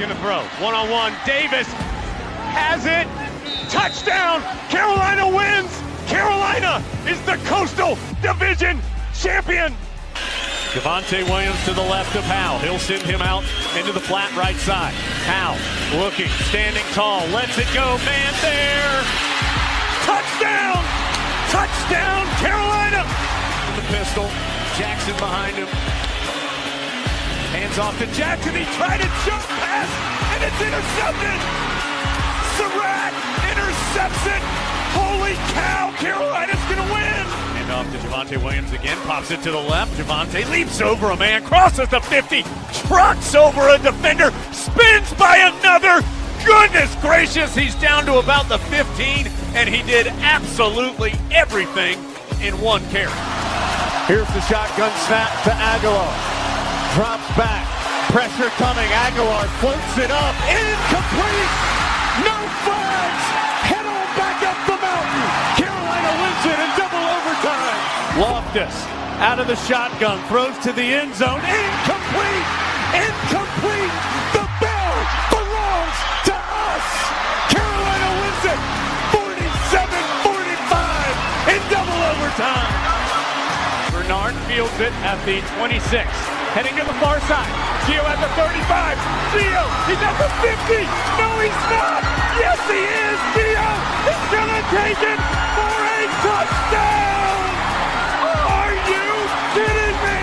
gonna throw. One-on-one, Davis has it. Touchdown! Carolina wins! Carolina is the Coastal Division champion! Javonte Williams to the left of Howe. He'll send him out into the flat right side. Howe looking, standing tall, lets it go, man there! Touchdown! Touchdown, Carolina! The pistol, Jackson behind him. Hands off to Jackson, he tried a jump pass, and it's intercepted! Zack intercepts it! Holy cow, Carolina's gonna win! And off to Javonte Williams again, pops it to the left. Javonte leaps over a man, crosses the 50, trucks over a defender, spins by another. Goodness gracious, he's down to about the 15, and he did absolutely everything in one carry. Here's the shotgun snap to Aguilar. Drops back, pressure coming, Aguilar floats it up, incomplete! No flags! Head on back up the mountain! Carolina wins it in double overtime! Loftus, out of the shotgun, throws to the end zone, incomplete! Incomplete! The bell belongs to us! Carolina wins it 47-45 in double overtime! Bernard fields it at the 26. Heading to the far side. Gio at the 35. Gio, he's at the 50. No, he's not. Yes, he is. Gio is going to take it for a touchdown. Are you kidding me?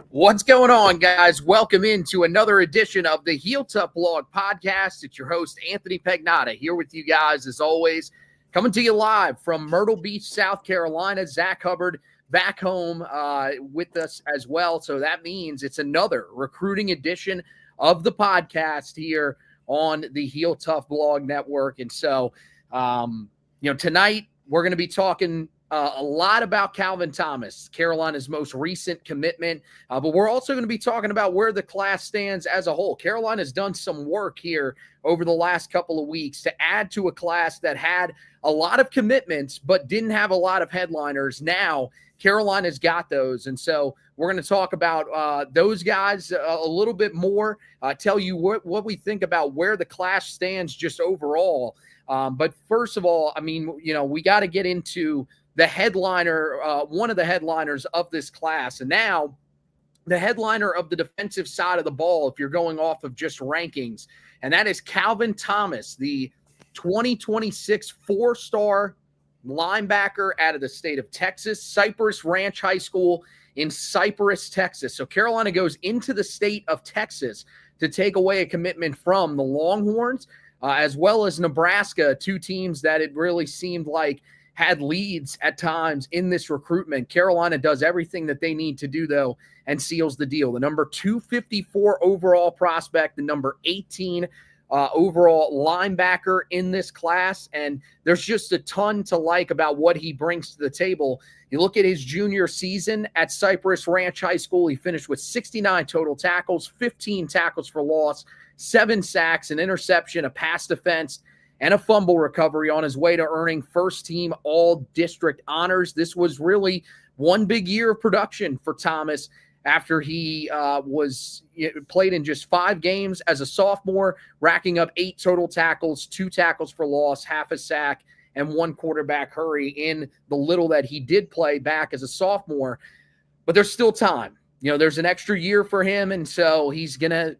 What's going on, guys? Welcome into another edition of the Heel Tough Blog podcast. It's your host, Anthony Pagnotta, here with you guys as always. Coming to you live from Myrtle Beach, South Carolina. Zach Hubbard back home with us as well. So that means it's another recruiting edition of the podcast here on the Heel Tough Blog Network. And so, tonight we're going to be talking a lot about Calvin Thomas, Carolina's most recent commitment. But we're also going to be talking about where the class stands as a whole. Carolina's done some work here over the last couple of weeks to add to a class that had a lot of commitments but didn't have a lot of headliners. Now Carolina's got those. And so we're going to talk about those guys a little bit more, tell you what we think about where the class stands just overall. But first of all, we got to get into the headliner, one of the headliners of this class. And now the headliner of the defensive side of the ball, if you're going off of just rankings, and that is Calvin Thomas, the 2026 four-star linebacker out of the state of Texas, Cypress Ranch High School in Cypress, Texas. So Carolina goes into the state of Texas to take away a commitment from the Longhorns, as well as Nebraska, two teams that it really seemed like had leads at times in this recruitment. Carolina does everything that they need to do, though, and seals the deal. The number 254 overall prospect, the number 18 overall linebacker in this class, and there's just a ton to like about what he brings to the table. You look at his junior season at Cypress Ranch High School, he finished with 69 total tackles, 15 tackles for loss, 7 sacks, an interception, a pass defense, and a fumble recovery on his way to earning first-team all-district honors. This was really one big year of production for Thomas after he played in just 5 games as a sophomore, racking up 8 total tackles, 2 tackles for loss, half a sack, and 1 quarterback hurry in the little that he did play back as a sophomore. But there's still time. There's an extra year for him, and so he's going to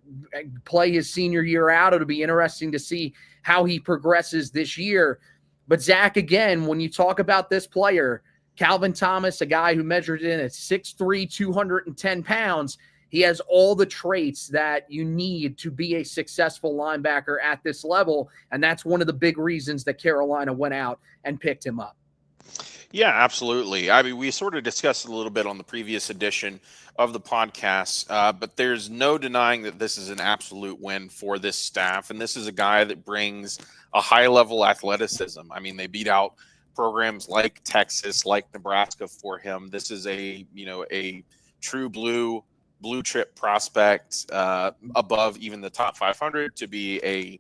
play his senior year out. It'll be interesting to see how he progresses this year. But Zach, again, when you talk about this player, Calvin Thomas, a guy who measured in at 6'3", 210 pounds, he has all the traits that you need to be a successful linebacker at this level, and that's one of the big reasons that Carolina went out and picked him up. Yeah, absolutely. I mean, we sort of discussed a little bit on the previous edition of the podcast, but there's no denying that this is an absolute win for this staff, and this is a guy that brings a high-level athleticism. I mean, they beat out programs like Texas, like Nebraska for him. This is a true blue chip prospect, above even the top 500 to be a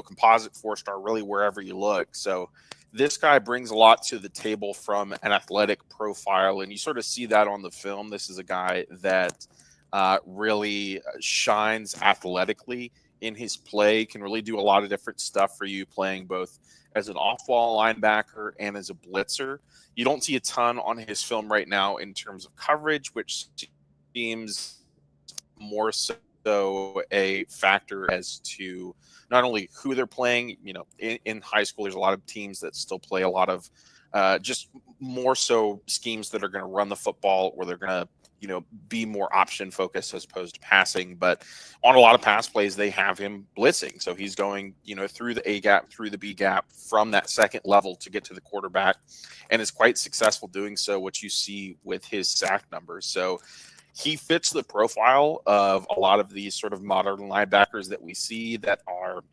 composite 4-star really wherever you look. So this guy brings a lot to the table from an athletic profile, and you sort of see that on the film. This is a guy that really shines athletically in his play, can really do a lot of different stuff for you playing both as an off-ball linebacker and as a blitzer. You don't see a ton on his film right now in terms of coverage, which seems more so a factor as to not only who they're playing. You know, in high school, there's a lot of teams that still play a lot of just more so schemes that are going to run the football, or they're going to, you know, be more option focused as opposed to passing. But on a lot of pass plays, they have him blitzing. So he's going, you know, through the A gap, through the B gap from that second level to get to the quarterback, and is quite successful doing so, which you see with his sack numbers. So he fits the profile of a lot of these sort of modern linebackers that we see, that are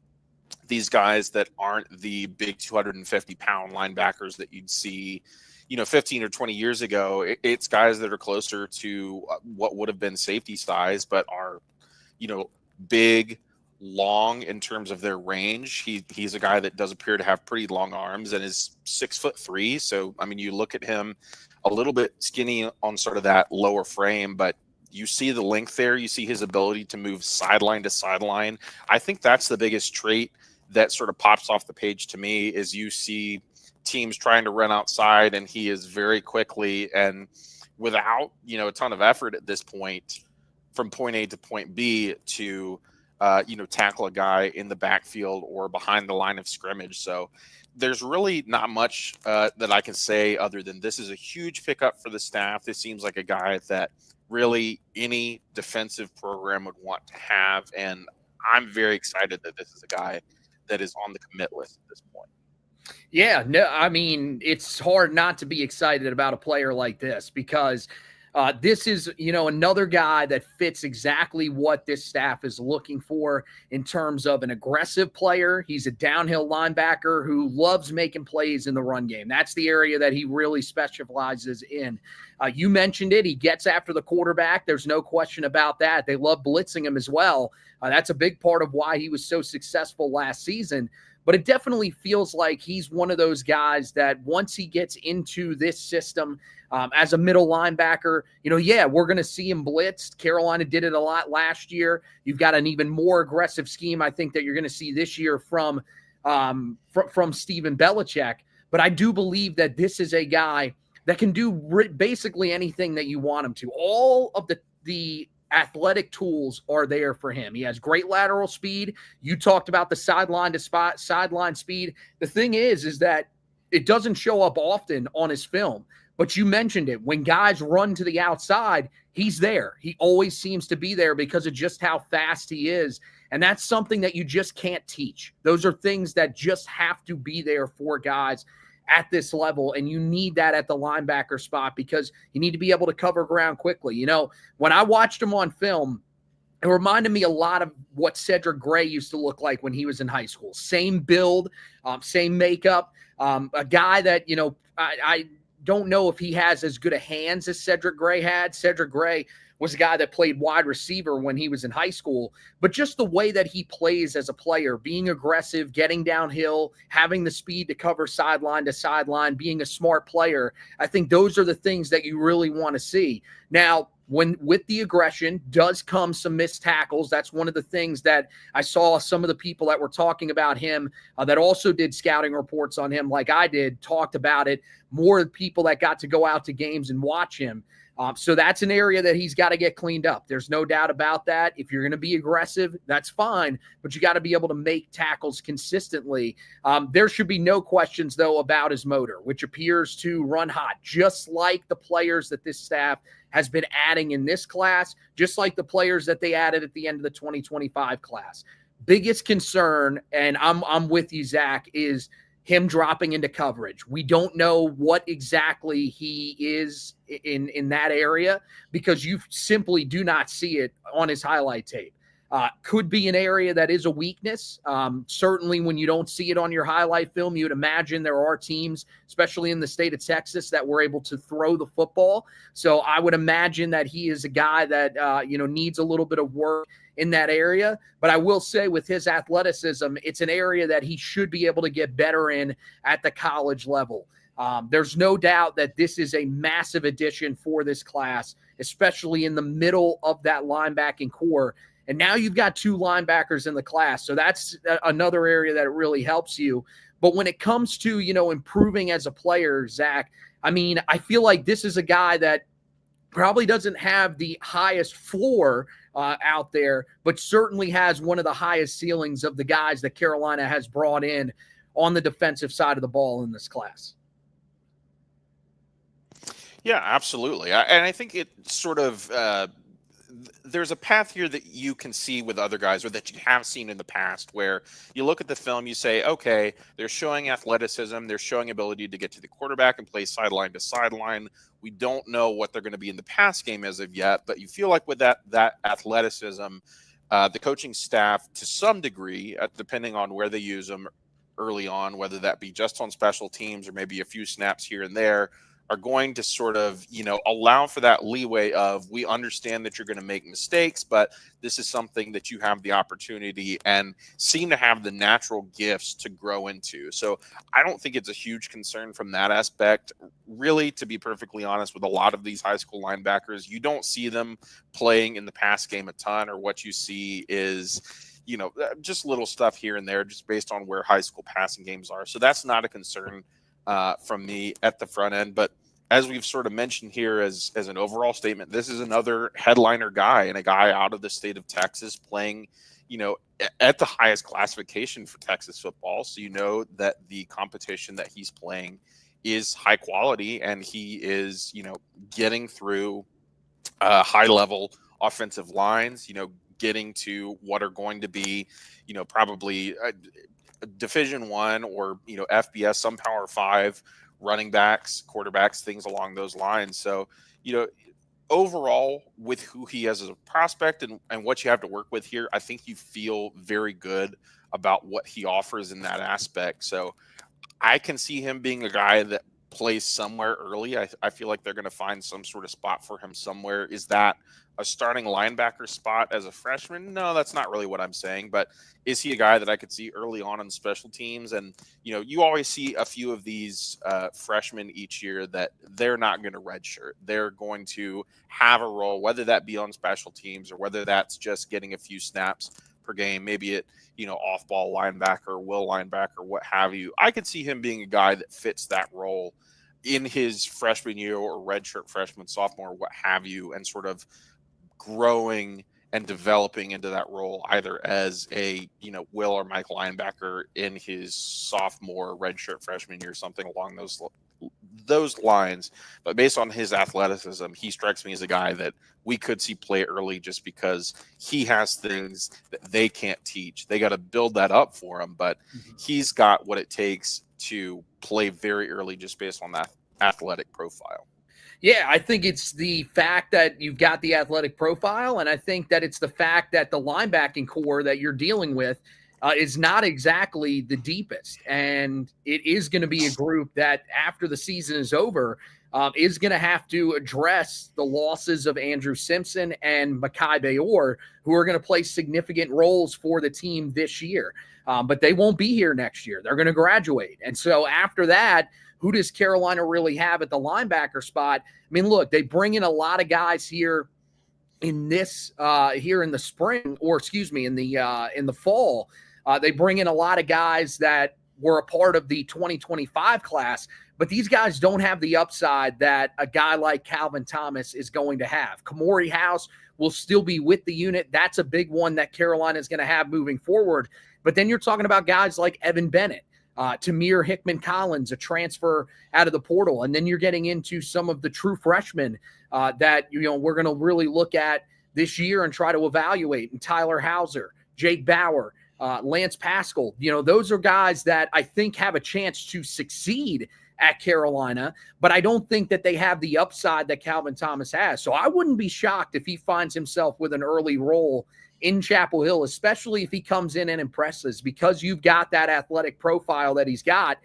these guys that aren't the big 250-pound linebackers that you'd see, you know, 15 or 20 years ago. It's guys that are closer to what would have been safety size, but are, you know, big, long in terms of their range. He's a guy that does appear to have pretty long arms and is 6'3". So, I mean, you look at him a little bit skinny on sort of that lower frame, but you see the length there. You see his ability to move sideline to sideline. I think that's the biggest trait that sort of pops off the page to me, is you see teams trying to run outside, and he is very quickly and without, you know, a ton of effort at this point, from point A to point B, to you know, tackle a guy in the backfield or behind the line of scrimmage. So there's really not much that I can say other than this is a huge pickup for the staff. This seems like a guy that really any defensive program would want to have, and I'm very excited that this is a guy that is on the commit list at this point. Yeah, no, I mean, it's hard not to be excited about a player like this, because this is, you know, another guy that fits exactly what this staff is looking for in terms of an aggressive player. He's a downhill linebacker who loves making plays in the run game. That's the area that he really specializes in. You mentioned it. He gets after the quarterback. There's no question about that. They love blitzing him as well. That's a big part of why he was so successful last season. But it definitely feels like he's one of those guys that once he gets into this system as a middle linebacker, you know, yeah, we're going to see him blitzed. Carolina did it a lot last year. You've got an even more aggressive scheme, I think, that you're going to see this year from Steven Belichick. But I do believe that this is a guy that can do basically anything that you want him to. All of the athletic tools are there for him. He has great lateral speed. You talked about the sideline to spot, sideline speed. The thing is that it doesn't show up often on his film, but you mentioned it. When guys run to the outside, he's there. He always seems to be there because of just how fast he is. And that's something that you just can't teach. Those are things that just have to be there for guys at this level, and you need that at the linebacker spot because you need to be able to cover ground quickly. You know, when I watched him on film, it reminded me a lot of what Cedric Gray used to look like when he was in high school. Same build, same makeup, a guy that, you know, I don't know if he has as good a hands as Cedric Gray had. Cedric Gray was a guy that played wide receiver when he was in high school, but just the way that he plays as a player, being aggressive, getting downhill, having the speed to cover sideline to sideline, being a smart player, I think those are the things that you really want to see. Now, when with the aggression does come some missed tackles. That's one of the things that I saw some of the people that were talking about him that also did scouting reports on him like I did, talked about it. More people that got to go out to games and watch him. So that's an area that he's got to get cleaned up. There's no doubt about that. If you're going to be aggressive, that's fine, but you got to be able to make tackles consistently. There should be no questions, though, about his motor, which appears to run hot, just like the players that this staff has been adding in this class, just like the players that they added at the end of the 2025 class. Biggest concern, and I'm with you, Zach, is him dropping into coverage. We don't know what exactly he is in that area because you simply do not see it on his highlight tape. Could be an area that is a weakness. Certainly when you don't see it on your highlight film, you'd imagine there are teams, especially in the state of Texas, that were able to throw the football. So I would imagine that he is a guy that, needs a little bit of work in that area. But I will say with his athleticism, it's an area that he should be able to get better in at the college level. There's no doubt that this is a massive addition for this class, especially in the middle of that linebacking core. And now you've got 2 linebackers in the class. So that's another area that really helps you. But when it comes to, improving as a player, Zach, I mean, I feel like this is a guy that probably doesn't have the highest floor out there, but certainly has one of the highest ceilings of the guys that Carolina has brought in on the defensive side of the ball in this class. Yeah, absolutely. And I think it sort of there's a path here that you can see with other guys, or that you have seen in the past, where you look at the film, you say, okay, they're showing athleticism, they're showing ability to get to the quarterback and play sideline to sideline. We don't know what they're going to be in the pass game as of yet, but you feel like with that athleticism, the coaching staff, to some degree, depending on where they use them early on, whether that be just on special teams or maybe a few snaps here and there, are going to sort of, allow for that leeway of, we understand that you're going to make mistakes, but this is something that you have the opportunity and seem to have the natural gifts to grow into. So I don't think it's a huge concern from that aspect. Really, to be perfectly honest, with a lot of these high school linebackers, you don't see them playing in the pass game a ton, or what you see is, just little stuff here and there, just based on where high school passing games are. So that's not a concern from me at the front end. But as we've sort of mentioned here as an overall statement, this is another headliner guy, and a guy out of the state of Texas playing, at the highest classification for Texas football. So that the competition that he's playing is high quality, and he is, getting through high level offensive lines, getting to what are going to be, probably Division I or FBS, some Power 5 running backs, quarterbacks, things along those lines. So overall, with who he is as a prospect and what you have to work with here, I think you feel very good about what he offers in that aspect. So I can see him being a guy that plays somewhere early. I feel like they're going to find some sort of spot for him somewhere. Is that a starting linebacker spot as a freshman? No, that's not really what I'm saying. But is he a guy that I could see early on special teams? And, you always see a few of these freshmen each year that they're not going to redshirt. They're going to have a role, whether that be on special teams or whether that's just getting a few snaps per game, maybe it, off-ball linebacker, will linebacker, what have you. I could see him being a guy that fits that role in his freshman year or redshirt freshman, sophomore, what have you, and sort of growing and developing into that role, either as a will or Mike linebacker in his sophomore redshirt freshman year, something along those lines. But based on his athleticism, he strikes me as a guy that we could see play early, just because he has things that they can't teach. They got to build that up for him, but he's got what it takes to play very early, just based on that athletic profile. Yeah, I think it's the fact that you've got the athletic profile, and I think that it's the fact that the linebacking core that you're dealing with is not exactly the deepest. And it is going to be a group that, after the season is over, is going to have to address the losses of Andrew Simpson and Mekhi Bayor, who are going to play significant roles for the team this year. But they won't be here next year. They're going to graduate. And so after that, who does Carolina really have at the linebacker spot? I mean, look, they bring in a lot of guys here in this here in the spring, or excuse me, in the fall. They bring in a lot of guys that were a part of the 2025 class, but these guys don't have the upside that a guy like Calvin Thomas is going to have. Kamori House will still be with the unit. That's a big one that Carolina is going to have moving forward. But then you're talking about guys like Evan Bennett, Tamir Hickman-Collins, a transfer out of the portal. And then you're getting into some of the true freshmen that, we're going to really look at this year and try to evaluate. And Tyler Hauser, Jake Bauer, Lance Pascal, those are guys that I think have a chance to succeed at Carolina, but I don't think that they have the upside that Calvin Thomas has. So I wouldn't be shocked if he finds himself with an early role in Chapel Hill, especially if he comes in and impresses, because you've got that athletic profile that he's got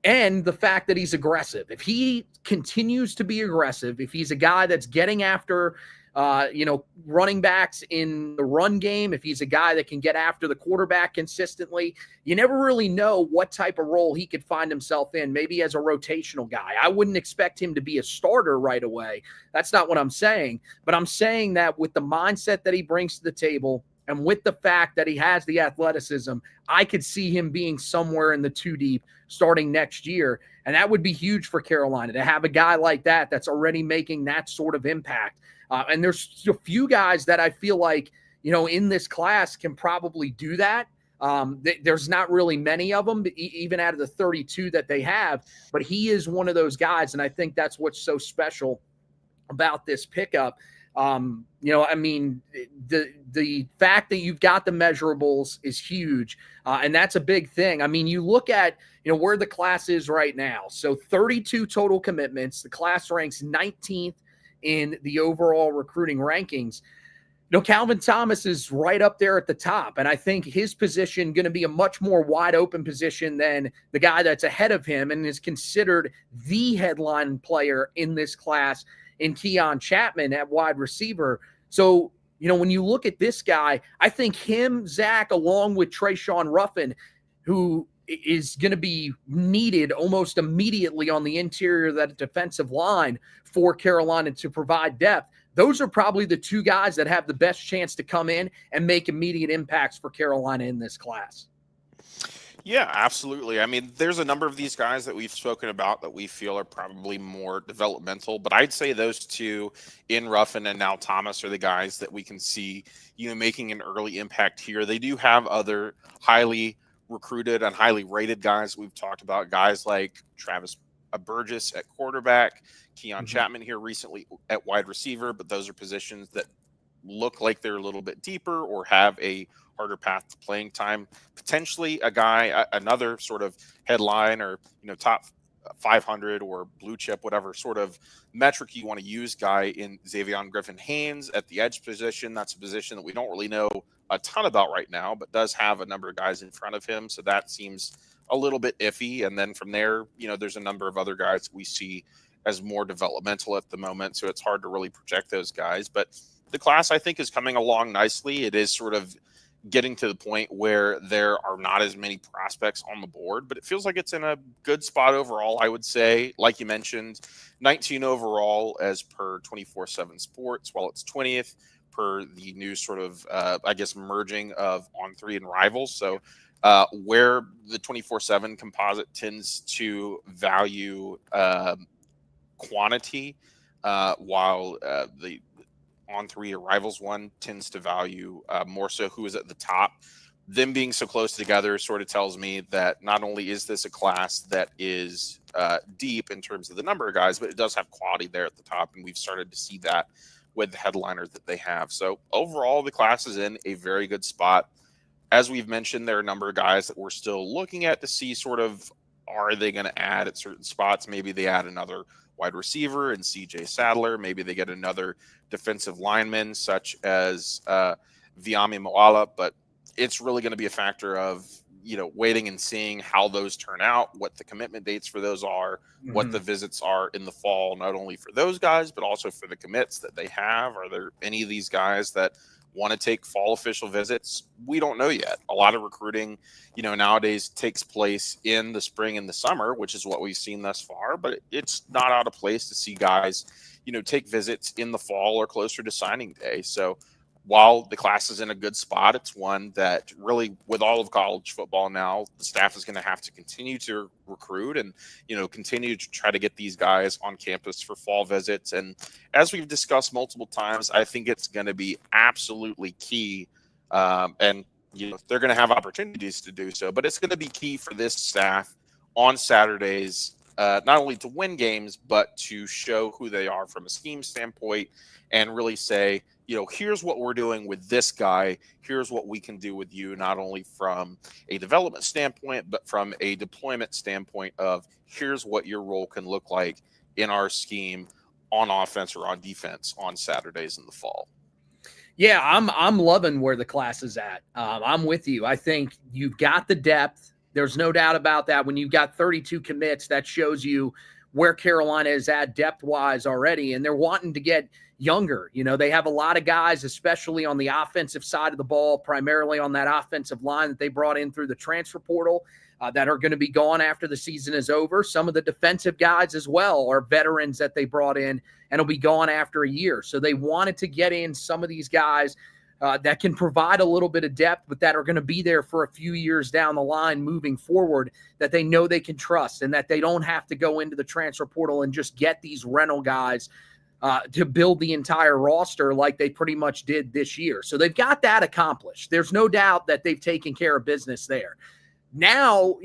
and the fact that he's aggressive. If he continues to be aggressive, if he's a guy that's getting after running backs in the run game, if he's a guy that can get after the quarterback consistently. You never really know what type of role he could find himself in, maybe as a rotational guy. I wouldn't expect him to be a starter right away. That's not what I'm saying. But I'm saying that with the mindset that he brings to the table and with the fact that he has the athleticism, I could see him being somewhere in the 2 deep starting next year. And that would be huge for Carolina to have a guy like that that's already making that sort of impact. And there's a few guys that I feel like, in this class can probably do that. There's not really many of them, even out of the 32 that they have, but he is one of those guys. And I think that's what's so special about this pickup. The fact that you've got the measurables is huge. And that's a big thing. I mean, you look at, where the class is right now. So 32 total commitments. The class ranks 19th in the overall recruiting rankings. Calvin Thomas is right up there at the top. And I think his position going to be a much more wide open position than the guy that's ahead of him and is considered the headline player in this class in Keon Chapman at wide receiver. So, when you look at this guy, I think him, Zack, along with Trayshawn Ruffin, who is going to be needed almost immediately on the interior of that defensive line for Carolina to provide depth. Those are probably the two guys that have the best chance to come in and make immediate impacts for Carolina in this class. Yeah, absolutely. I mean, there's a number of these guys that we've spoken about that we feel are probably more developmental, but I'd say those two in Ruffin and now Thomas are the guys that we can see, making an early impact here. They do have other highly recruited and highly rated guys we've talked about, guys like Travis Burgess at quarterback, Keon Chapman here recently at wide receiver, but those are positions that look like they're a little bit deeper or have a harder path to playing time. Potentially a guy, another sort of headline or, top 500 or blue chip, whatever sort of metric you want to use, guy in Xavion Griffin-Haynes at the edge position. That's a position that we don't really know a ton about right now, but does have a number of guys in front of him. So that seems a little bit iffy. And then from there, there's a number of other guys that we see as more developmental at the moment. So it's hard to really project those guys. But the class, I think, is coming along nicely. It is sort of getting to the point where there are not as many prospects on the board, but it feels like it's in a good spot overall, I would say. Like you mentioned, 19 overall as per 24/7 Sports, while it's 20th per the new sort of, merging of On3 and Rivals. So where the 24/7 composite tends to value quantity, while the On3 or Rivals one tends to value more so who is at the top. Them being so close together sort of tells me that not only is this a class that is deep in terms of the number of guys, but it does have quality there at the top, and we've started to see that with the headliner that they have. So overall, the class is in a very good spot. As we've mentioned, there are a number of guys that we're still looking at to see sort of, are they going to add at certain spots? Maybe they add another wide receiver and CJ Sadler. Maybe they get another defensive lineman such as Viami Moala, but it's really going to be a factor of, waiting and seeing how those turn out, what the commitment dates for those are, what the visits are in the fall, not only for those guys, but also for the commits that they have. Are there any of these guys that want to take fall official visits? We don't know yet. A lot of recruiting, nowadays takes place in the spring and the summer, which is what we've seen thus far, but it's not out of place to see guys, take visits in the fall or closer to signing day. So while the class is in a good spot, it's one that really, with all of college football now, the staff is going to have to continue to recruit and, continue to try to get these guys on campus for fall visits. And as we've discussed multiple times, I think it's going to be absolutely key. And they're going to have opportunities to do so, but it's going to be key for this staff on Saturdays, not only to win games, but to show who they are from a scheme standpoint and really say, here's what we're doing with this guy. Here's what we can do with you, not only from a development standpoint, but from a deployment standpoint of here's what your role can look like in our scheme on offense or on defense on Saturdays in the fall. Yeah, I'm loving where the class is at. I'm with you. I think you've got the depth. There's no doubt about that. When you've got 32 commits, that shows you where Carolina is at depth-wise already, and they're wanting to get younger. They have a lot of guys, especially on the offensive side of the ball, primarily on that offensive line that they brought in through the transfer portal, that are going to be gone after the season is over. Some of the defensive guys as well are veterans that they brought in and will be gone after a year. So they wanted to get in some of these guys that can provide a little bit of depth, but that are going to be there for a few years down the line moving forward, that they know they can trust, and that they don't have to go into the transfer portal and just get these rental guys to build the entire roster like they pretty much did this year. So they've got that accomplished. There's no doubt that they've taken care of business there. Now,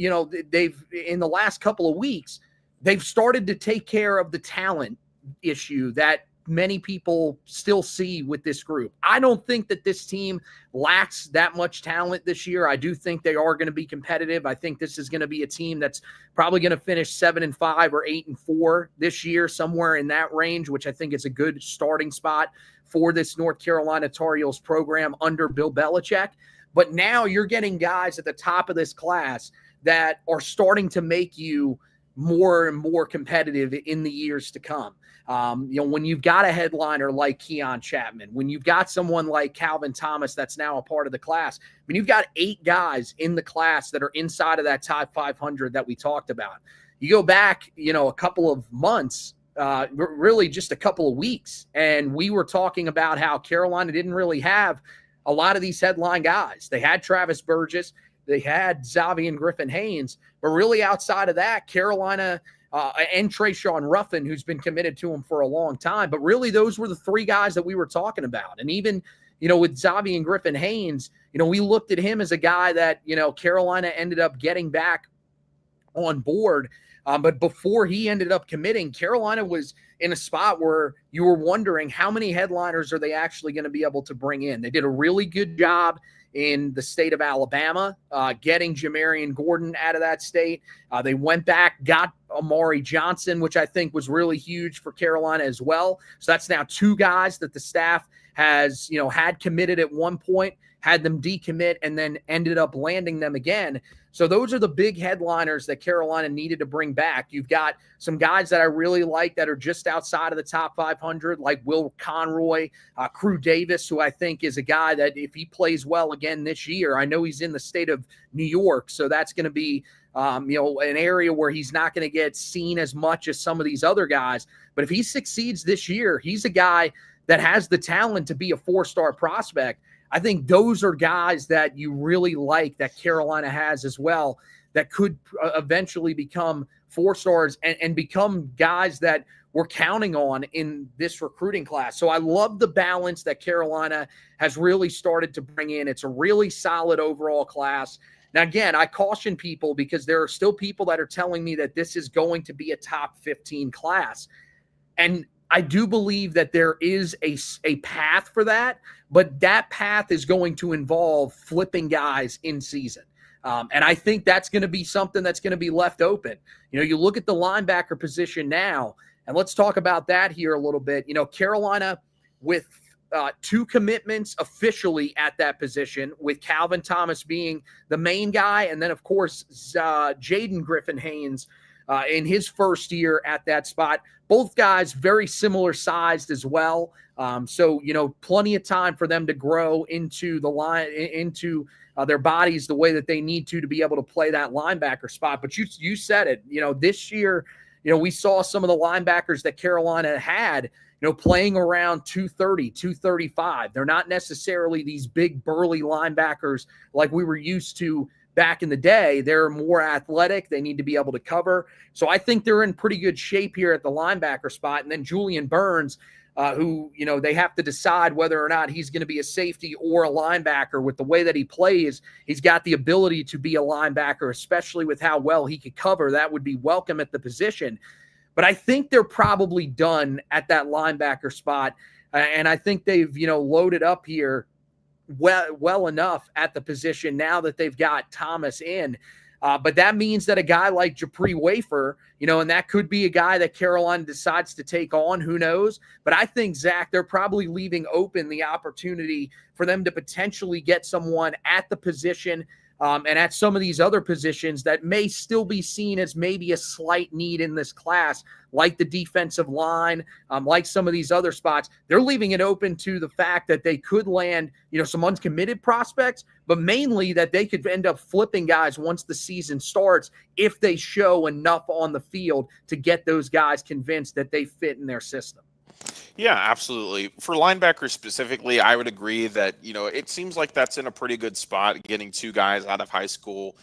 they've, in the last couple of weeks, they've started to take care of the talent issue that many people still see with this group. I don't think that this team lacks that much talent this year. I do think they are going to be competitive. I think this is going to be a team that's probably going to finish 7-5 or 8-4 this year, somewhere in that range, which I think is a good starting spot for this North Carolina Tar Heels program under Bill Belichick. But now you're getting guys at the top of this class that are starting to make you more and more competitive in the years to come. When you've got a headliner like Keon Chapman, when you've got someone like Calvin Thomas that's now a part of the class, when you've got 8 guys in the class that are inside of that top 500 that we talked about. You go back, a couple of months, really just a couple of weeks, and we were talking about how Carolina didn't really have a lot of these headline guys. They had Travis Burgess, they had Zavian Griffin-Haynes, but really outside of that, Carolina and Trayshawn Ruffin, who's been committed to him for a long time. But really, those were the 3 guys that we were talking about. And even, with Zavian Griffin-Haynes, we looked at him as a guy that, Carolina ended up getting back on board. But before he ended up committing, Carolina was in a spot where you were wondering how many headliners are they actually going to be able to bring in. They did a really good job in the state of Alabama, getting Jamarian Gordon out of that state. They went back, got Amari Johnson, which I think was really huge for Carolina as well. So that's now 2 guys that the staff has, had committed at one point, had them decommit, and then ended up landing them again. So those are the big headliners that Carolina needed to bring back. You've got some guys that I really like that are just outside of the top 500, like Will Conroy, Crew Davis, who I think is a guy that if he plays well again this year, I know he's in the state of New York, so that's going to be an area where he's not going to get seen as much as some of these other guys. But if he succeeds this year, he's a guy that has the talent to be a 4-star prospect. I think those are guys that you really like that Carolina has as well that could eventually become 4-stars and become guys that we're counting on in this recruiting class. So I love the balance that Carolina has really started to bring in. It's a really solid overall class. Now, again, I caution people because there are still people that are telling me that this is going to be a top 15 class. And I do believe that there is a path for that, but that path is going to involve flipping guys in season. And I think that's going to be something that's going to be left open. You look at the linebacker position now, and let's talk about that here a little bit. Carolina with 2 commitments officially at that position, with Calvin Thomas being the main guy, and then, of course, Jaden Griffin-Haynes in his first year at that spot. Both guys very similar sized as well. So, plenty of time for them to grow into the line, into their bodies the way that they need to be able to play that linebacker spot. But you said it, this year, we saw some of the linebackers that Carolina had, playing around 230, 235. They're not necessarily these big burly linebackers like we were used to back in the day. They're more athletic. They need to be able to cover. So I think they're in pretty good shape here at the linebacker spot. And then Julian Burns, who, they have to decide whether or not he's going to be a safety or a linebacker. With the way that he plays, he's got the ability to be a linebacker, especially with how well he could cover. That would be welcome at the position. But I think they're probably done at that linebacker spot. And I think they've, loaded up here well enough at the position now that they've got Thomas in. But that means that a guy like Japri Wafer, and that could be a guy that Carolina decides to take on, who knows? But I think, Zach, they're probably leaving open the opportunity for them to potentially get someone at the position And at some of these other positions that may still be seen as maybe a slight need in this class, like the defensive line, like some of these other spots, they're leaving it open to the fact that they could land, some uncommitted prospects, but mainly that they could end up flipping guys once the season starts if they show enough on the field to get those guys convinced that they fit in their system. Yeah, absolutely. For linebackers specifically, I would agree that, it seems like that's in a pretty good spot, getting two guys out of high school,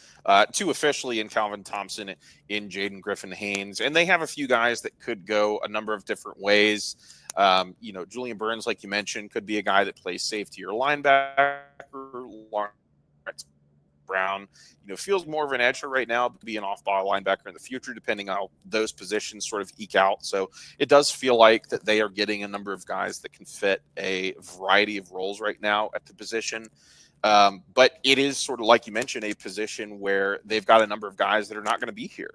two officially in Calvin Thompson, in Jaden Griffin-Haynes. And they have a few guys that could go a number of different ways. Julian Burns, like you mentioned, could be a guy that plays safety or linebacker. Lawrence Brown, feels more of an edger right now, but be an off-ball linebacker in the future, depending on how those positions sort of eke out. So it does feel like that they are getting a number of guys that can fit a variety of roles right now at the position. But it is sort of, like you mentioned, a position where they've got a number of guys that are not going to be here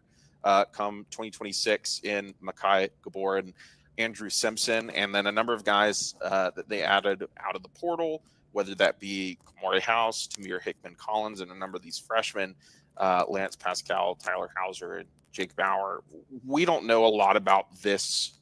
come 2026 in Mekhi Gabor and Andrew Simpson, and then a number of guys that they added out of the portal, whether that be Kamari House, Tamir Hickman-Collins, and a number of these freshmen, Lance Pascal, Tyler Hauser, and Jake Bauer. We don't know a lot about this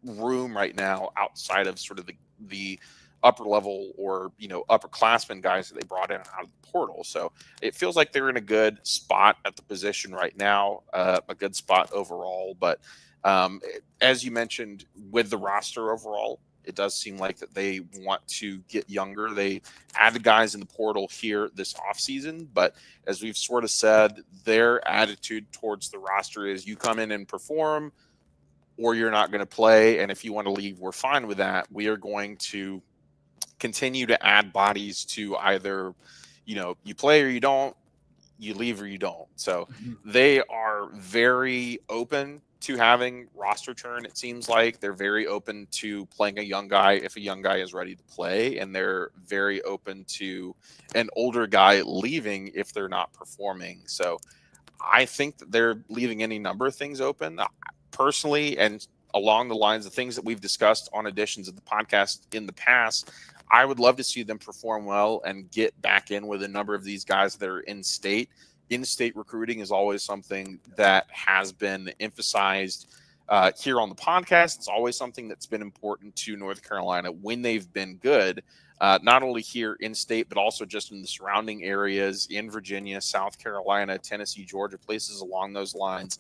room right now outside of sort of the upper level or, upperclassmen guys that they brought in out of the portal. So it feels like they're in a good spot at the position right now, a good spot overall. But as you mentioned, with the roster overall, it does seem like that they want to get younger. They added guys in the portal here this offseason, but as we've sort of said, their attitude towards the roster is you come in and perform or you're not going to play. And if you want to leave, we're fine with that. We are going to continue to add bodies to either, you play or you don't, you leave or you don't. So they are very open to having roster turn. It seems like they're very open to playing a young guy if a young guy is ready to play, and they're very open to an older guy leaving if they're not performing. So I think that they're leaving any number of things open personally, and along the lines of things that we've discussed on editions of the podcast in the past. I would love to see them perform well and get back in with a number of these guys that are in state. In-state recruiting is always something that has been emphasized here on the podcast. It's always something that's been important to North Carolina when they've been good, not only here in state, but also just in the surrounding areas in Virginia, South Carolina, Tennessee, Georgia, places along those lines.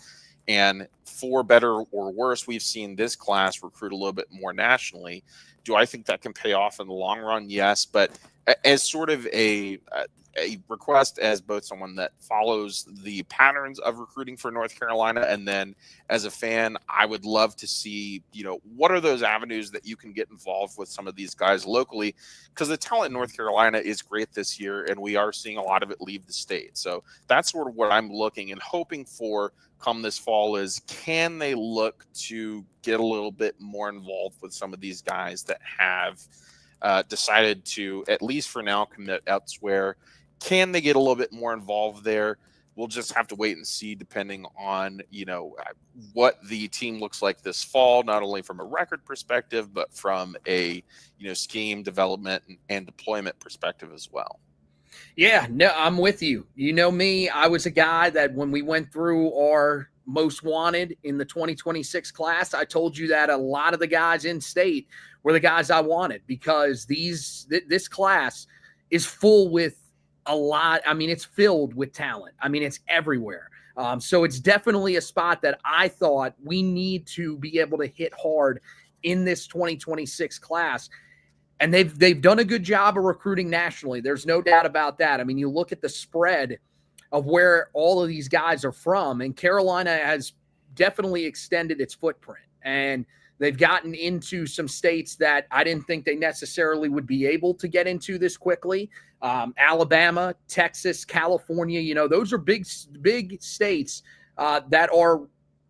And for better or worse, we've seen this class recruit a little bit more nationally. Do I think that can pay off in the long run? Yes, but as sort of a request as both someone that follows the patterns of recruiting for North Carolina, and then as a fan, I would love to see, what are those avenues that you can get involved with some of these guys locally, because the talent in North Carolina is great this year, and we are seeing a lot of it leave the state. So that's sort of what I'm looking and hoping for come this fall is, can they look to get a little bit more involved with some of these guys that have decided to, at least for now, commit elsewhere? Can they get a little bit more involved there? We'll just have to wait and see, depending on, what the team looks like this fall, not only from a record perspective, but from a, scheme development and deployment perspective as well. Yeah, no, I'm with you. You know me, I was a guy that when we went through our most wanted in the 2026 class, I told you that a lot of the guys in state were the guys I wanted, because this class is full with a lot. I mean, it's filled with talent. I mean, it's everywhere. So it's definitely a spot that I thought we need to be able to hit hard in this 2026 class. And they've done a good job of recruiting nationally. There's no doubt about that. I mean, you look at the spread of where all of these guys are from, and Carolina has definitely extended its footprint. And they've gotten into some states that I didn't think they necessarily would be able to get into this quickly. Alabama, Texas, California, those are big states that are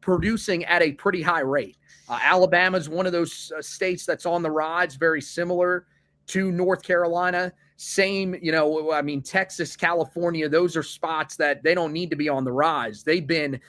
producing at a pretty high rate. Alabama is one of those states that's on the rise, very similar to North Carolina. Same, Texas, California, those are spots that they don't need to be on the rise. They've been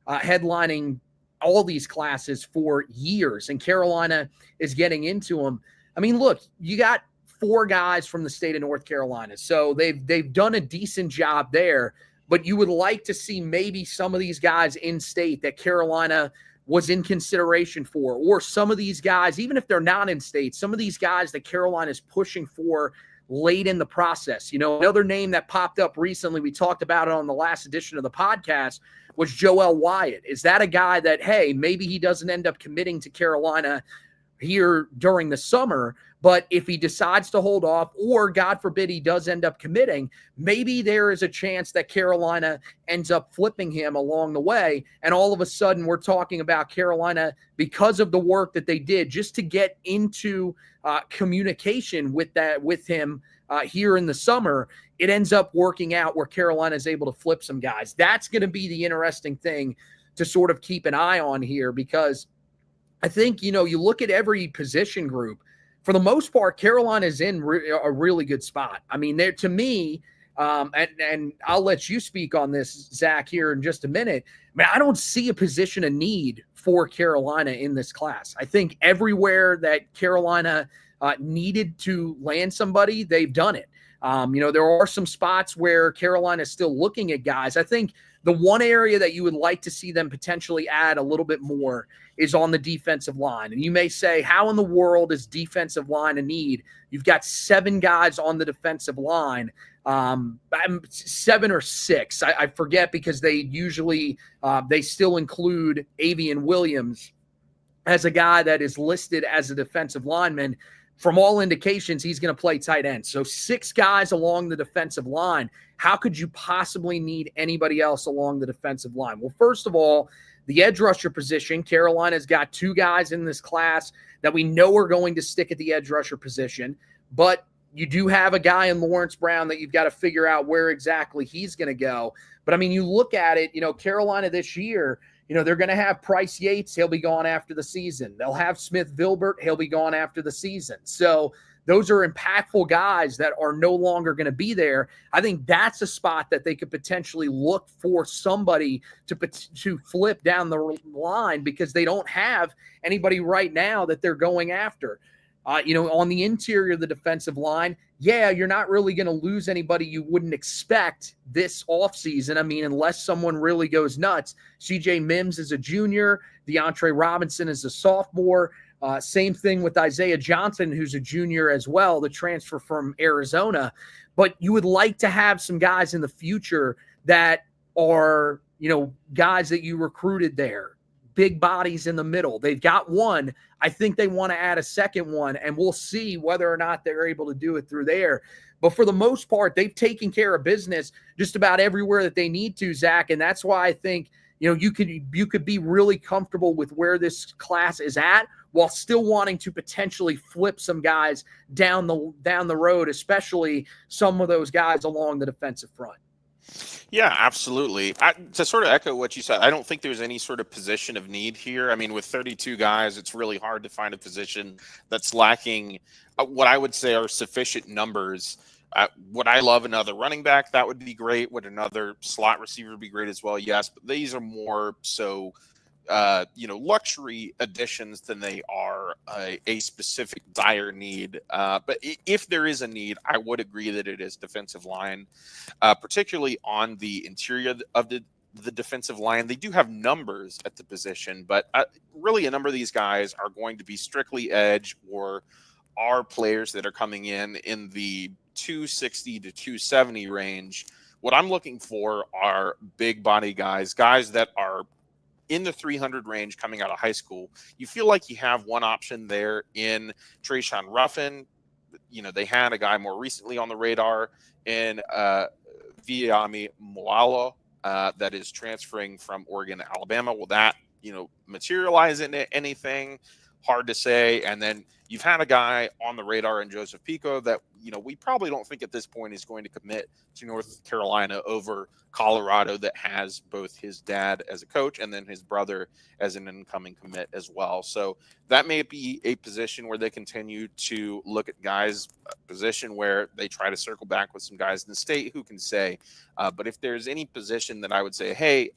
headlining all these classes for years, and Carolina is getting into them. I mean, look, you got 4 guys from the state of North Carolina. So they've done a decent job there, but you would like to see maybe some of these guys in state that Carolina was in consideration for, or some of these guys, even if they're not in state, some of these guys that Carolina is pushing for late in the process. Another name that popped up recently, we talked about it on the last edition of the podcast, was Joel Wyatt. Is that a guy that, hey, maybe he doesn't end up committing to Carolina here during the summer, but if he decides to hold off, or God forbid he does end up committing, maybe there is a chance that Carolina ends up flipping him along the way. And all of a sudden we're talking about Carolina, because of the work that they did just to get into communication with him here in the summer, it ends up working out where Carolina is able to flip some guys. That's going to be the interesting thing to sort of keep an eye on here, because I think, you look at every position group, for the most part, Carolina is in a really good spot. I mean, there, to me, and I'll let you speak on this, Zach, here in just a minute. I mean, I don't see a position of need for Carolina in this class. I think everywhere that Carolina needed to land somebody, they've done it. There are some spots where Carolina is still looking at guys. I think the one area that you would like to see them potentially add a little bit more is on the defensive line. And you may say, how in the world is defensive line a need? You've got 7 guys on the defensive line, 7 or 6. I forget, because they usually they still include Avian Williams as a guy that is listed as a defensive lineman. From all indications, he's going to play tight end. So 6 guys along the defensive line. How could you possibly need anybody else along the defensive line? Well, first of all, the edge rusher position, Carolina's got 2 guys in this class that we know are going to stick at the edge rusher position, but you do have a guy in Lawrence Brown that you've got to figure out where exactly he's going to go. But I mean, you look at it, Carolina this year, they're going to have Price Yates. He'll be gone after the season. They'll have Smith Vilbert. He'll be gone after the season. So those are impactful guys that are no longer going to be there. I think that's a spot that they could potentially look for somebody to flip down the line, because they don't have anybody right now that they're going after. On the interior of the defensive line, you're not really going to lose anybody you wouldn't expect this offseason. I mean, unless someone really goes nuts. CJ Mims is a junior. DeAndre Robinson is a sophomore. Same thing with Isaiah Johnson, who's a junior as well, the transfer from Arizona. But you would like to have some guys in the future that are, guys that you recruited there. Big bodies in the middle. They've got one. I think they want to add a second one, and we'll see whether or not they're able to do it through there. But for the most part, they've taken care of business just about everywhere that they need to, Zach. And that's why I think, you could be really comfortable with where this class is at, while still wanting to potentially flip some guys down the road, especially some of those guys along the defensive front. Yeah, absolutely. To sort of echo what you said, I don't think there's any sort of position of need here. I mean, with 32 guys, it's really hard to find a position that's lacking what I would say are sufficient numbers. Would I love another running back? That would be great. Would another slot receiver be great as well? Yes, but these are more so luxury additions than they are a specific dire need. But if there is a need, I would agree that it is defensive line, particularly on the interior of the defensive line. They do have numbers at the position, but really a number of these guys are going to be strictly edge, or are players that are coming in the 260 to 270 range. What I'm looking for are big body guys that are in the 300 range coming out of high school. You feel like you have one option there in Trayshawn Ruffin. They had a guy more recently on the radar in Viami Moala that is transferring from Oregon to Alabama. Will that, materialize into anything? Hard to say. And then you've had a guy on the radar in Joseph Pico that, we probably don't think at this point is going to commit to North Carolina over Colorado, that has both his dad as a coach and then his brother as an incoming commit as well. So that may be a position where they continue to look at guys, a position where they try to circle back with some guys in the state who can say, but if there's any position that I would say, hey,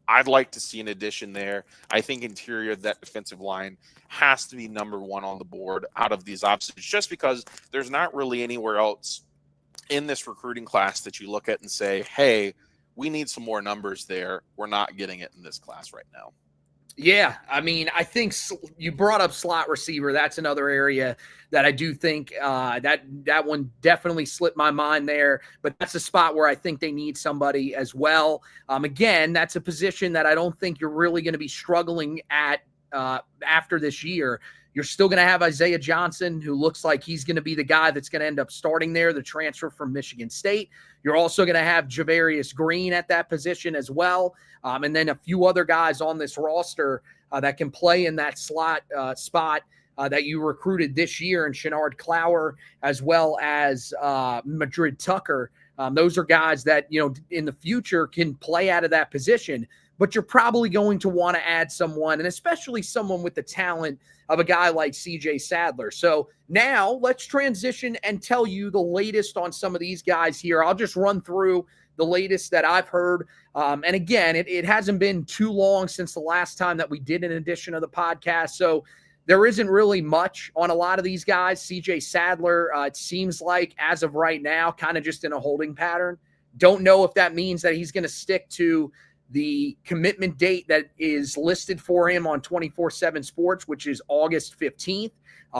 I'd like to see an addition there. I think interior of that defensive line has to be number one on the board out of these options, just because there's not really anywhere else in this recruiting class that you look at and say, hey, we need some more numbers there. We're not getting it in this class right now. Yeah, I mean, I think you brought up slot receiver. That's another area that I do think that one definitely slipped my mind there. But that's a spot where I think they need somebody as well. Again, that's a position that I don't think you're really going to be struggling at after this year. You're still going to have Isaiah Johnson, who looks like he's going to be the guy that's going to end up starting there, the transfer from Michigan State. You're also going to have Javarius Green at that position as well. And then a few other guys on this roster that can play in that slot spot that you recruited this year, and Shenard Clower, as well as Madrid Tucker. Those are guys that, in the future can play out of that position. But you're probably going to want to add someone, and especially someone with the talent of a guy like CJ Sadler. So now let's transition and tell you the latest on some of these guys here. I'll just run through the latest that I've heard. And again, it hasn't been too long since the last time that we did an edition of the podcast. So there isn't really much on a lot of these guys. CJ Sadler, it seems like as of right now, kind of just in a holding pattern. Don't know if that means that he's going to stick to the commitment date that is listed for him on 24/7 Sports, which is August 15th,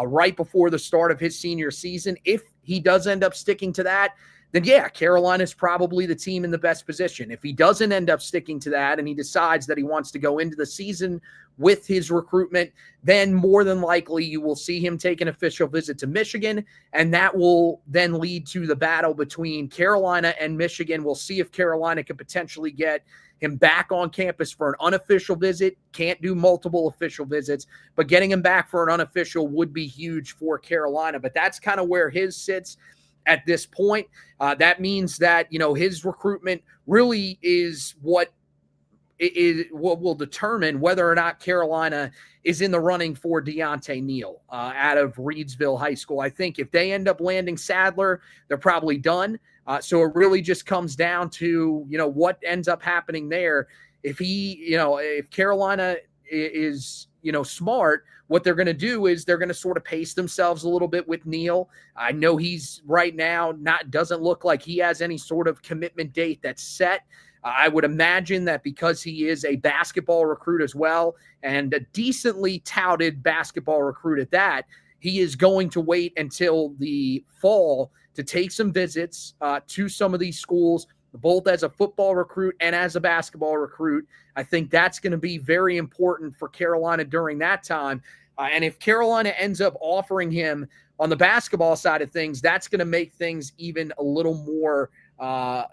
right before the start of his senior season. If he does end up sticking to that, then yeah, Carolina's probably the team in the best position. If he doesn't end up sticking to that and he decides that he wants to go into the season with his recruitment, then more than likely you will see him take an official visit to Michigan, and that will then lead to the battle between Carolina and Michigan. We'll see if Carolina could potentially get him back on campus for an unofficial visit. Can't do multiple official visits, but getting him back for an unofficial would be huge for Carolina. But that's kind of where his sits at this point. That means that, his recruitment really is what will determine whether or not Carolina is in the running for Deontay Neal out of Reidsville High School. I think if they end up landing Sadler, they're probably done. So it really just comes down to, what ends up happening there. If if Carolina is, smart, what they're going to do is they're going to sort of pace themselves a little bit with Neal. I know he's right now doesn't look like he has any sort of commitment date that's set. I would imagine that because he is a basketball recruit as well, and a decently touted basketball recruit at that, he is going to wait until the fall to take some visits to some of these schools, both as a football recruit and as a basketball recruit. I think that's going to be very important for Carolina during that time. And if Carolina ends up offering him on the basketball side of things, that's going to make things even a little more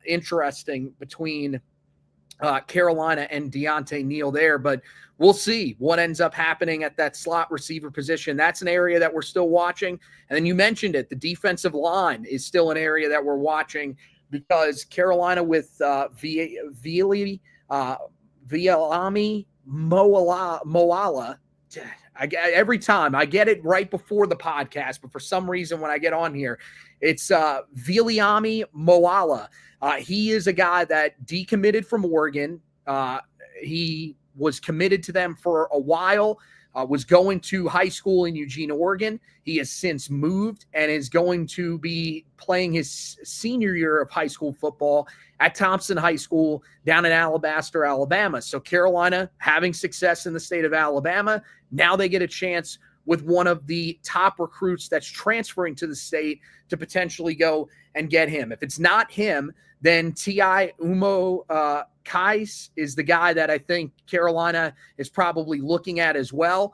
interesting between Carolina and Deontay Neal there. But we'll see what ends up happening at that slot receiver position. That's an area that we're still watching. And then you mentioned it, the defensive line is still an area that we're watching, because Carolina with Vielami Moala, every time I get it right before the podcast, but for some reason when I get on here, it's Viliami Moala. He is a guy that decommitted from Oregon. He was committed to them for a while, was going to high school in Eugene, Oregon. He has since moved and is going to be playing his senior year of high school football at Thompson High School down in Alabaster, Alabama. So Carolina having success in the state of Alabama. Now they get a chance with one of the top recruits that's transferring to the state to potentially go and get him. If it's not him, then T.I. Umo Kais is the guy that I think Carolina is probably looking at as well.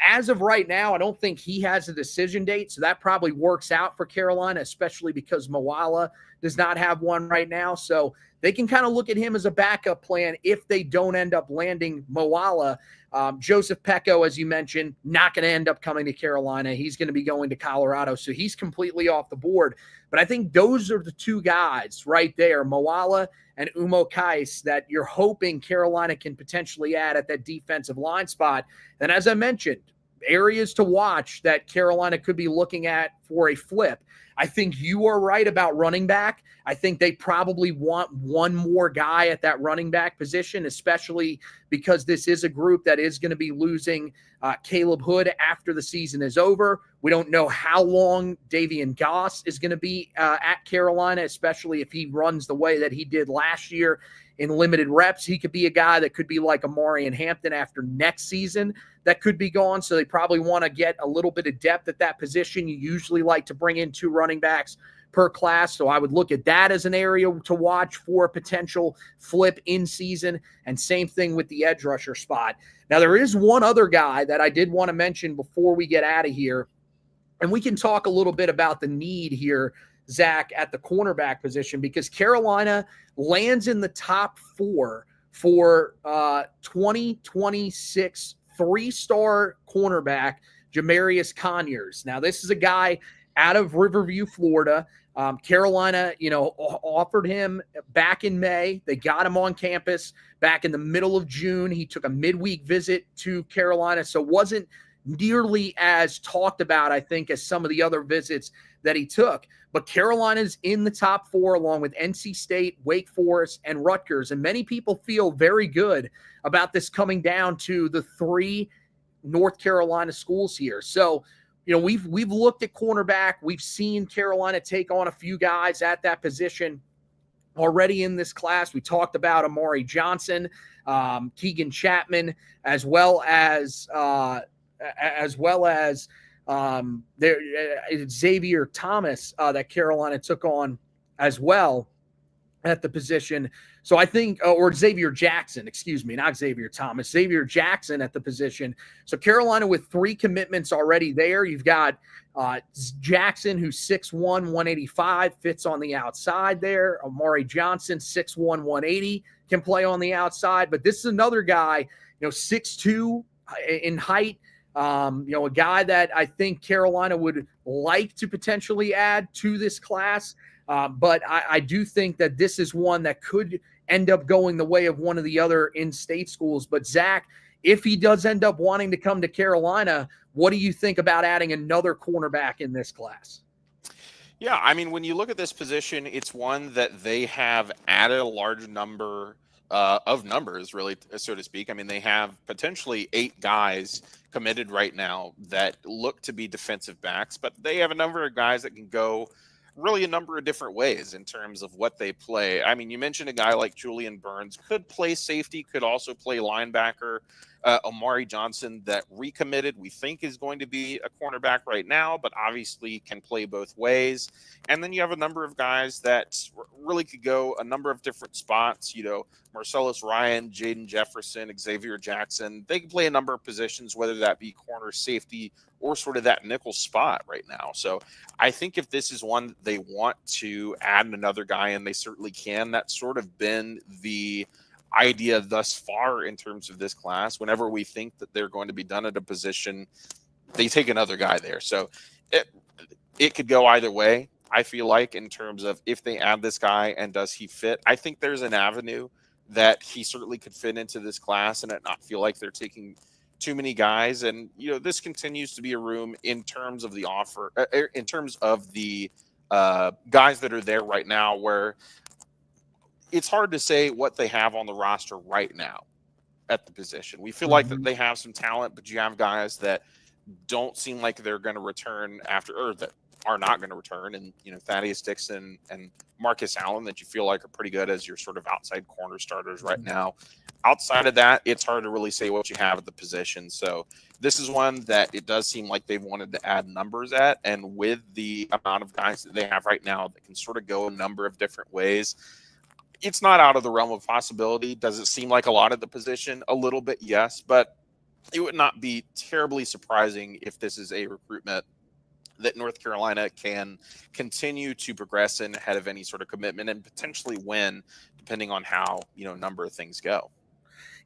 As of right now, I don't think he has a decision date, so that probably works out for Carolina, especially because Moala does not have one right now. So they can kind of look at him as a backup plan if they don't end up landing Moala. Joseph Pecco, as you mentioned, not going to end up coming to Carolina. He's going to be going to Colorado, so he's completely off the board. But I think those are the two guys right there, Moala and Umo Kais, that you're hoping Carolina can potentially add at that defensive line spot. And as I mentioned, areas to watch that Carolina could be looking at for a flip. I think you are right about running back. I think they probably want one more guy at that running back position, especially because this is a group that is going to be losing Caleb Hood after the season is over. We don't know how long Davian Goss is going to be at Carolina, especially if he runs the way that he did last year in limited reps. He could be a guy that could be like Amari and Hampton after next season that could be gone. So they probably want to get a little bit of depth at that position. You usually like to bring in 2 running backs per class. So I would look at that as an area to watch for a potential flip in season. And same thing with the edge rusher spot. Now, there is one other guy that I did want to mention before we get out of here. And we can talk a little bit about the need here, Zach, at the cornerback position, because Carolina lands in the top 4 for 2026 3-star cornerback Jamarius Conyers. Now, this is a guy out of Riverview, Florida. Carolina, offered him back in May. They got him on campus back in the middle of June. He took a midweek visit to Carolina, so wasn't nearly as talked about, I think, as some of the other visits that he took. But Carolina's in the top 4 along with NC State, Wake Forest, and Rutgers. And many people feel very good about this coming down to the 3 North Carolina schools here. So, we've looked at cornerback. We've seen Carolina take on a few guys at that position already in this class. We talked about Amari Johnson, Keegan Chapman, as well as Xavier Thomas that Carolina took on as well at the position. So I think, or Xavier Jackson, excuse me, not Xavier Thomas, Xavier Jackson at the position. So Carolina with 3 commitments already there. You've got Jackson, who's 6'1", 185, fits on the outside there. Amari Johnson, 6'1", 180, can play on the outside. But this is another guy, 6'2", in height. A guy that I think Carolina would like to potentially add to this class. But I do think that this is one that could end up going the way of one of the other in-state schools. But Zach, if he does end up wanting to come to Carolina, what do you think about adding another cornerback in this class? Yeah, I mean, when you look at this position, it's one that they have added a large number of numbers, really, so to speak. I mean, they have potentially 8 guys committed right now that look to be defensive backs, but they have a number of guys that can go really a number of different ways in terms of what they play. I mean, you mentioned a guy like Julian Burns could play safety, could also play linebacker. Amari Johnson, that recommitted, we think is going to be a cornerback right now, but obviously can play both ways. And then you have a number of guys that really could go a number of different spots. Marcellus Ryan, Jaden Jefferson, Xavier Jackson. They can play a number of positions, whether that be corner, safety, or sort of that nickel spot right now. So I think if this is one they want to add another guy, and they certainly can, that's sort of been the idea thus far in terms of this class. Whenever we think that they're going to be done at a position, they take another guy there. So it could go either way, I feel like, in terms of if they add this guy and does he fit. I think there's an avenue that he certainly could fit into this class and it not feel like they're taking too many guys. And, this continues to be a room in terms of the offer, in terms of the guys that are there right now, where it's hard to say what they have on the roster right now at the position. We feel like that they have some talent, but you have guys that don't seem like they're going to return after, or that are not going to return. And, Thaddeus Dixon and Marcus Allen that you feel like are pretty good as your sort of outside corner starters right now. Outside of that, it's hard to really say what you have at the position. So this is one that it does seem like they've wanted to add numbers at. And with the amount of guys that they have right now that can sort of go a number of different ways, it's not out of the realm of possibility. Does it seem like a lot at the position? A little bit, yes, but it would not be terribly surprising if this is a recruitment that North Carolina can continue to progress in ahead of any sort of commitment and potentially win, depending on how, a number of things go.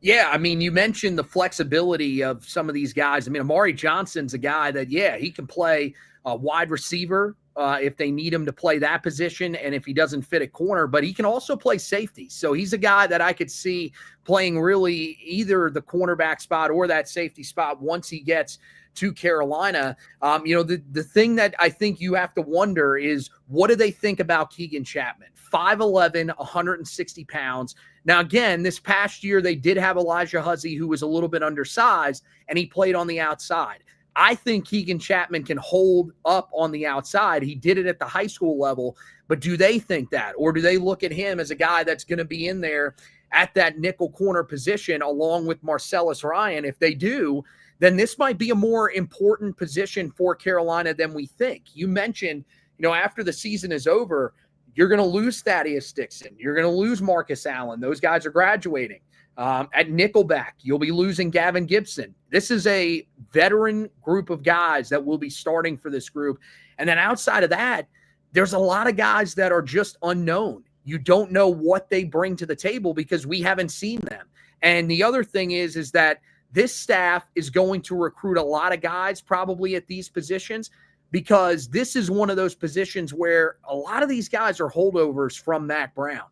Yeah, I mean, you mentioned the flexibility of some of these guys. I mean, Amari Johnson's a guy that, he can play a wide receiver if they need him to play that position and if he doesn't fit at corner, but he can also play safety. So he's a guy that I could see playing really either the cornerback spot or that safety spot once he gets to Carolina. The thing that I think you have to wonder is, what do they think about Keegan Chapman? 5'11", 160 pounds. Now, again, this past year, they did have Elijah Huzzie, who was a little bit undersized, and he played on the outside. I think Keegan Chapman can hold up on the outside. He did it at the high school level, but do they think that? Or do they look at him as a guy that's going to be in there at that nickel corner position along with Marcellus Ryan? If they do, then this might be a more important position for Carolina than we think. You mentioned, after the season is over, you're going to lose Thaddeus Dixon. You're going to lose Marcus Allen. Those guys are graduating. At nickelback, you'll be losing Gavin Gibson. This is a veteran group of guys that will be starting for this group. And then outside of that, there's a lot of guys that are just unknown. You don't know what they bring to the table because we haven't seen them. And the other thing is that this staff is going to recruit a lot of guys probably at these positions, because this is one of those positions where a lot of these guys are holdovers from Mack Brown.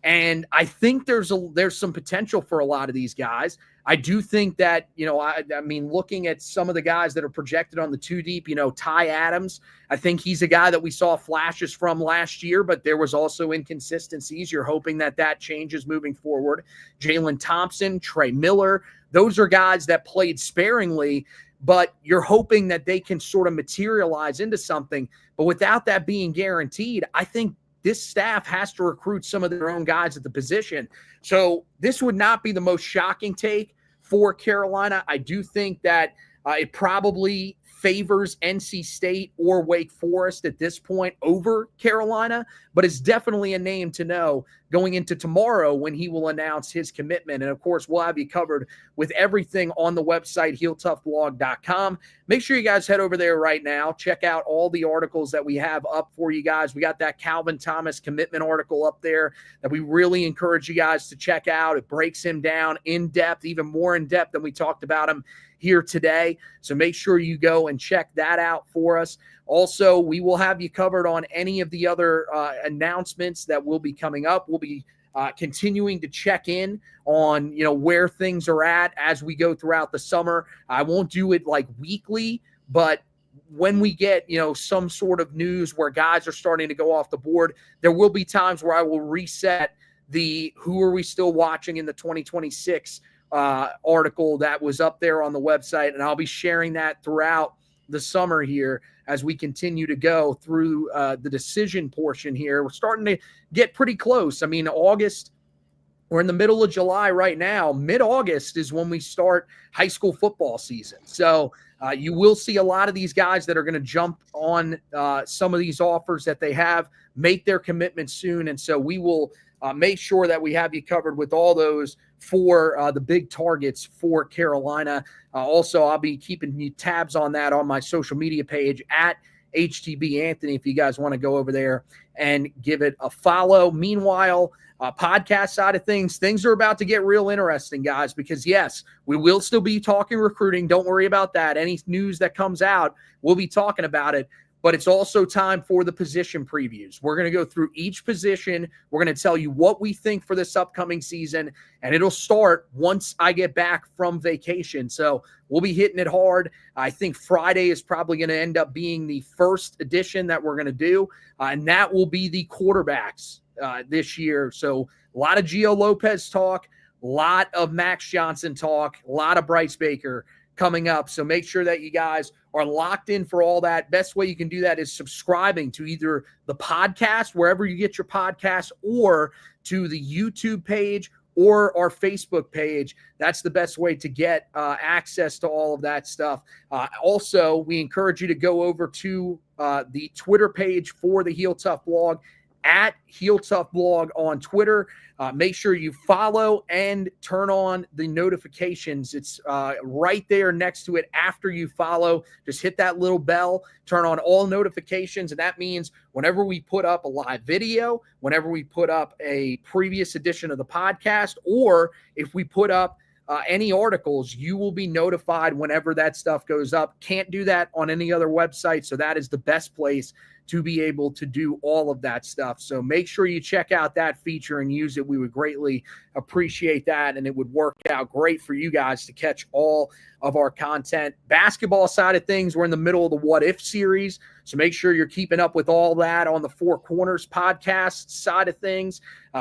And I think there's some potential for a lot of these guys. I do think that, I mean, looking at some of the guys that are projected on the two deep, Ty Adams, I think he's a guy that we saw flashes from last year, but there was also inconsistencies. You're hoping that changes moving forward. Jalen Thompson, Trey Miller, those are guys that played sparingly, but you're hoping that they can sort of materialize into something. But without that being guaranteed, I think this staff has to recruit some of their own guys at the position. So this would not be the most shocking take for Carolina. I do think that it probably favors NC State or Wake Forest at this point over Carolina, but it's definitely a name to know going into tomorrow when he will announce his commitment. And of course, we'll have you covered with everything on the website, HeelToughBlog.com. Make sure you guys head over there right now. Check out all the articles that we have up for you guys. We got that Calvin Thomas commitment article up there that we really encourage you guys to check out. It breaks him down in depth, even more in depth than we talked about him here today. So make sure you go and check that out for us. Also, we will have you covered on any of the other announcements that will be coming up. We'll be continuing to check in on, where things are at as we go throughout the summer. I won't do it like weekly, but when we get, some sort of news where guys are starting to go off the board, there will be times where I will reset the who are we still watching in the 2026 article that was up there on the website. And I'll be sharing that throughout the summer here as we continue to go through the decision portion here. We're starting to get pretty close. I mean, August, we're in the middle of July right now. Mid-August is when we start high school football season. So you will see a lot of these guys that are going to jump on some of these offers that they have, make their commitment soon. And so we will make sure that we have you covered with all those for the big targets for Carolina. Also, I'll be keeping you tabs on that on my social media page at HTB Anthony if you guys want to go over there and give it a follow. Meanwhile, podcast side of things are about to get real interesting, guys, because yes, we will still be talking recruiting. Don't worry about that. Any news that comes out, we'll be talking about it. But it's also time for the position previews. We're going to go through each position. We're going to tell you what we think for this upcoming season, and it'll start once I get back from vacation. So we'll be hitting it hard. I think Friday is probably going to end up being the first edition that we're going to do, and that will be the quarterbacks this year. So a lot of Gio Lopez talk, a lot of Max Johnson talk, a lot of Bryce Baker coming up. So make sure that you guys are locked in for all that. Best way you can do that is subscribing to either the podcast, wherever you get your podcasts, or to the YouTube page or our Facebook page. That's the best way to get access to all of that stuff. Also, we encourage you to go over to the Twitter page for the Heel Tough Blog, at Heel Tough Blog on Twitter. Make sure you follow and turn on the notifications. It's right there next to it after you follow. Just hit that little bell, turn on all notifications, and that means whenever we put up a live video, whenever we put up a previous edition of the podcast, or if we put up any articles, you will be notified whenever that stuff goes up. Can't do that on any other website, so that is the best place to be able to do all of that stuff. So make sure you check out that feature and use it. We would greatly appreciate that, and it would work out great for you guys to catch all of our content. Basketball side of things, we're in the middle of the What If series, so make sure you're keeping up with all that on the Four Corners podcast side of things.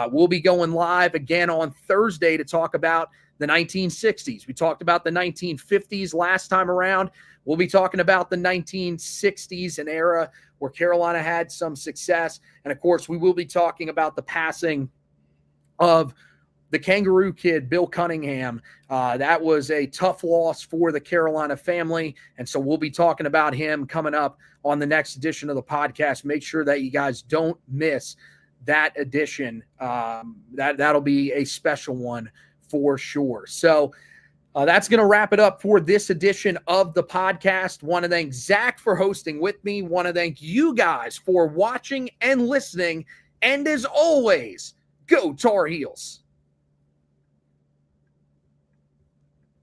We'll be going live again on Thursday to talk about the 1960s. We talked about the 1950s last time around. We'll be talking about the 1960s, an era where Carolina had some success. And, of course, we will be talking about the passing of the Kangaroo Kid, Bill Cunningham. That was a tough loss for the Carolina family, and so we'll be talking about him coming up on the next edition of the podcast. Make sure that you guys don't miss that edition. That'll be a special one for sure. So that's going to wrap it up for this edition of the podcast. Want to thank Zack for hosting with me. Want to thank you guys for watching and listening. And as always, go Tar Heels.